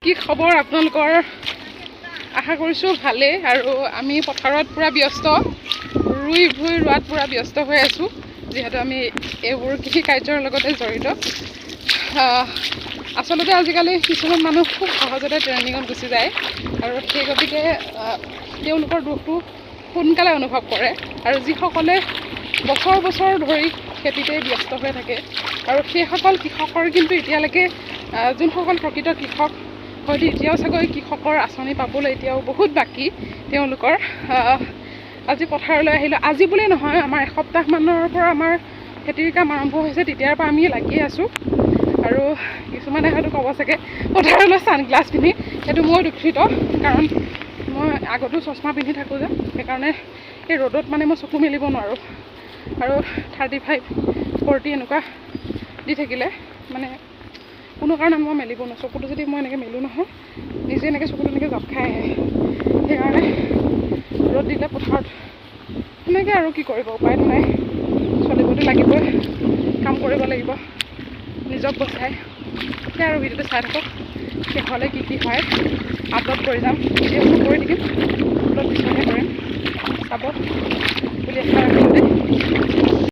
কি খবৰ আপোনালোকৰ? আশা কৰিছোঁ ভালেই। আৰু আমি পথাৰত পূৰা ব্যস্ত, ৰুই ভুই ৰোৱাত পূৰা ব্যস্ত হৈ আছোঁ, যিহেতু আমি এইবোৰ কৃষি কাৰ্যৰ লগতে জড়িত। আচলতে আজিকালি কিছুমান মানুহ খুব সহজতে ট্ৰেণ্ডিঙত গুচি যায়, আৰু সেই গতিকে তেওঁলোকৰ দুখটো সোনকালে অনুভৱ কৰে। আৰু যিসকলে বছৰ বছৰ ধৰি খেতিতে ব্যস্ত হৈ থাকে, আৰু সেইসকল কৃষকৰ কিন্তু এতিয়ালৈকে যোনসকল প্ৰকৃত কৃষক হয়তো এতিয়াও চাগৈ কৃষকৰ আঁচনি পাবলৈ এতিয়াও বহুত বাকী তেওঁলোকৰ। আজি পথাৰলৈ আহিলোঁ, আজি বুলিয়ে নহয়, আমাৰ এসপ্তাহমানৰ পৰা আমাৰ খেতিৰ কাম আৰম্ভ হৈছে, তেতিয়াৰ পৰা আমি লাগি আছোঁ। আৰু কিছুমানে হয়তো ক'ব চাগে পথাৰলৈ ছানগ্লাছ পিন্ধি, সেইটো মই দুখিত, কাৰণ মই আগতো চশমা পিন্ধি থাকোঁ যে, সেইকাৰণে এই ৰ'দত মানে মই চকু মেলিব নোৱাৰোঁ। আৰু 35, 40 এনেকুৱা দি থাকিলে মানে কোনো কাৰণত মই মেলিব নোৱাৰোঁ। চকুটো যদি মই এনেকৈ মেলোঁ নহয়, নিজে এনেকৈ চকুটো এনেকৈ জপ খাই আহে। সেইকাৰণে ৰ'দ দিলে পথাৰত সেনেকৈ আৰু কি কৰিব, উপায়তো নাই, চলিবতো লাগিবই, কাম কৰিব লাগিব নিজক বচাই। সেয়া আৰু ভিডিঅ'টো চাই থাকক, শেষলৈ কি কি হয় আপলোড কৰি যাম। ভিডিঅ'বোৰ কৰি থাকিম, আপলোড পিছতহে কৰিম, চাব বুলি আশা ৰাখিলোঁ দেই।